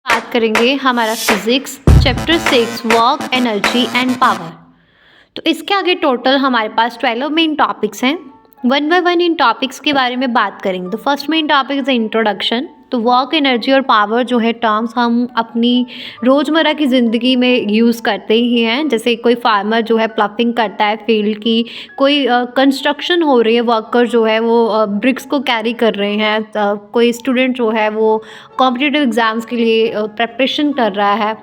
बात करेंगे हमारा physics chapter 6 work energy and power. तो इसके आगे टोटल हमारे पास 12 मेन टॉपिक्स हैं। One by one in topics के बारे में बात करेंगे। तो first main topic is introduction. तो वर्क एनर्जी और पावर जो है टर्म्स हम अपनी रोज़मर्रा की ज़िंदगी में यूज़ करते ही हैं। जैसे कोई फार्मर जो है प्लॉटिंग करता है फील्ड की, कोई कंस्ट्रक्शन हो रही है, वर्कर जो है वो ब्रिक्स को कैरी कर रहे हैं, कोई स्टूडेंट जो है वो कॉम्पिटिटिव एग्ज़ाम्स के लिए प्रेपरेशन कर रहा है,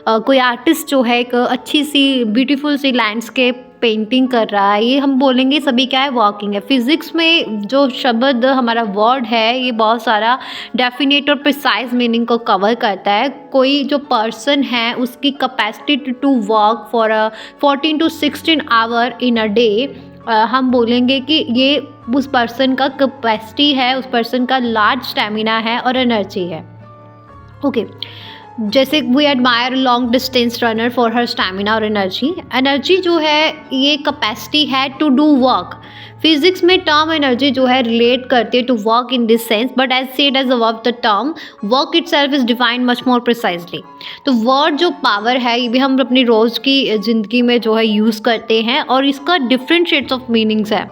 कोई आर्टिस्ट जो है एक अच्छी सी ब्यूटीफुल सी लैंडस्केप पेंटिंग कर रहा है। ये हम बोलेंगे सभी क्या है, वर्किंग है। फिजिक्स में जो शब्द हमारा वर्ड है ये बहुत सारा डेफिनेट और प्रिसाइज मीनिंग को कवर करता है। कोई जो पर्सन है उसकी capacity to work for 14 to 16 hour in a day, हम बोलेंगे कि ये उस पर्सन का कैपेसिटी है, उस पर्सन का लार्ज स्टेमिना है और एनर्जी है। ओके जैसे we admire long distance runner for her stamina और एनर्जी जो है ये कैपेसिटी है टू डू वर्क। फिजिक्स में टर्म एनर्जी जो है रिलेट करती है to work in this sense, but as said as above the term work itself is defined much more precisely. तो वर्ड जो पावर है ये भी हम अपनी रोज़ की ज़िंदगी में जो है यूज़ करते हैं और इसका डिफरेंट शेड्स ऑफ मीनिंग्स है।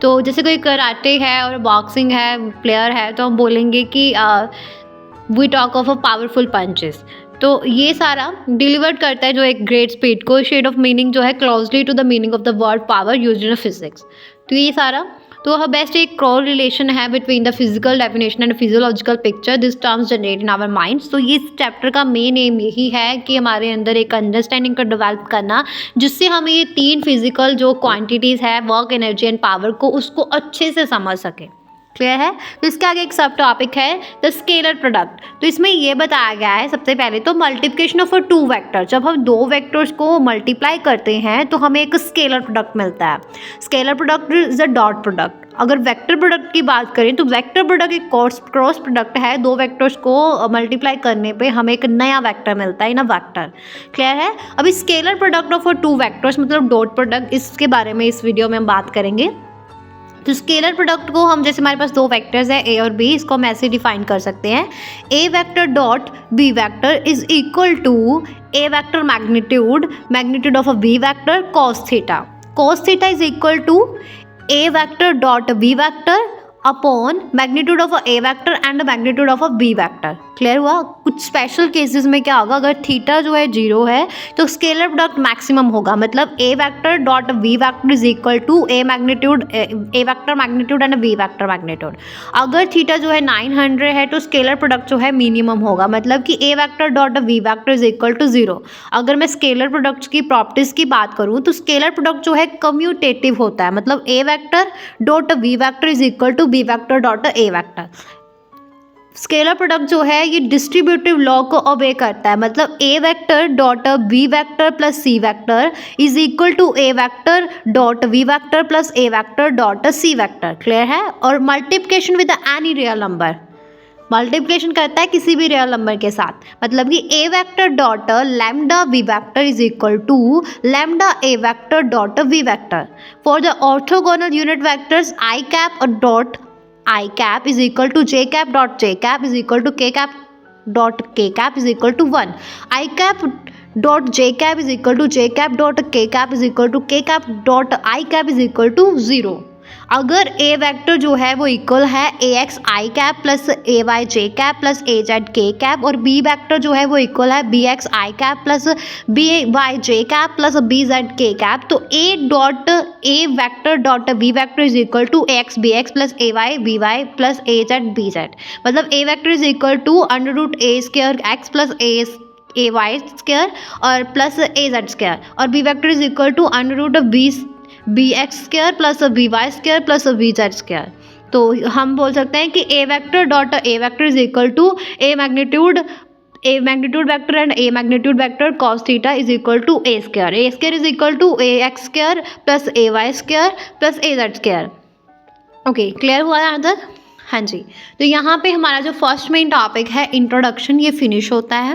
तो जैसे कोई कराटे है और बॉक्सिंग है प्लेयर है तो हम बोलेंगे कि we talk of a powerful punches. तो ये सारा डिलीवर्ड करता है जो एक ग्रेट स्पीड को। शेड ऑफ मीनिंग जो है closely to the meaning of the word power used in physics. तो ये सारा तो बेस्ट एक क्रॉस रिलेशन है between the physical definition and physiological picture this terms generate in our minds. तो ये इस चैप्टर का मेन एम यही है कि हमारे अंदर एक अंडरस्टैंडिंग को डेवलप करना, जिससे हमें ये तीन फिजिकल जो क्वांटिटीज़ है वर्क एनर्जी एंड पावर को उसको अच्छे से समझ सके। क्लियर है। तो इसके आगे एक सब टॉपिक है द स्केलर प्रोडक्ट। तो इसमें ये बताया गया है सबसे पहले तो मल्टीप्लिकेशन ऑफ 2 वेक्टर। जब हम 2 वेक्टर्स को मल्टीप्लाई करते हैं तो हमें एक स्केलर प्रोडक्ट मिलता है। Scalar product is a dot product. अगर वेक्टर प्रोडक्ट की बात करें तो वेक्टर प्रोडक्ट एक क्रॉस प्रोडक्ट है। 2 वेक्टर्स को मल्टीप्लाई करने पे हमें एक नया वेक्टर मिलता है ना वेक्टर। क्लियर है। अभी स्केलर प्रोडक्ट ऑफ 2 वेक्टर्स मतलब डॉट प्रोडक्ट, इसके बारे में इस वीडियो में हम बात करेंगे। तो स्केलर प्रोडक्ट को हम जैसे हमारे पास 2 वेक्टर्स है ए और बी, इसको हम ऐसे डिफाइन कर सकते हैं। A vector dot B vector is equal to A vector magnitude of a B vector cos theta is equal to A vector dot B vector upon magnitude of a A vector and magnitude of a B vector. Clear हुआ। कुछ special cases में क्या होगा, अगर theta जो है 0 है तो स्केलर प्रोडक्ट मैक्सिमम होगा, मतलब A vector dot B vector is equal to A vector magnitude and B vector magnitude. अगर थीटा जो है 900 है तो स्केलर प्रोडक्ट जो है मिनिमम होगा, मतलब कि A vector dot B vector is equal to 0। अगर मैं स्केलर प्रोडक्ट्स की प्रॉपर्टीज की बात करूँ तो स्केलर प्रोडक्ट जो है कम्यूटेटिव होता है, मतलब A vector dot B vector is equal to B vector dot A vector. Scalar product जो है ये डिस्ट्रीब्यूटिव लॉ को ओबे करता है, मतलब A vector dot B vector plus C vector is equal to A vector dot B vector plus A vector dot C vector. Clear है। और multiplication with any real number, multiplication करता है किसी भी रियल नंबर के साथ, मतलब कि A vector dot lambda B vector is equal to lambda A vector dot B vector. For the orthogonal unit vectors I cap और dot I cap is equal to j cap dot j cap is equal to k cap dot k cap is equal to 1. I cap dot j cap is equal to j cap dot k cap is equal to k cap dot I cap is equal to 0. अगर ए vector जो है वो equal है A X I cap plus A Y J cap plus A Z K cap, और B vector जो है वो equal है B X I cap plus B Y J cap plus B Z K cap, तो A dot A vector dot B vector is equal to A X B X plus A Y B Y plus A Z B Z. मतलब A vector is equal to under root A square X plus A Y square और plus A Z square, और B vector is equal to under root B X square plus B Y square plus B Z square. तो हम बोल सकते हैं कि A vector dot A vector is equal to A magnitude vector and A magnitude vector cos theta is equal to A square is equal to A X square plus A Y square plus A Z square. Okay clear हुआ यहाँ तक। हाँ जी। तो यहाँ पे हमारा जो first main topic है इंट्रोडक्शन ये फिनिश होता है।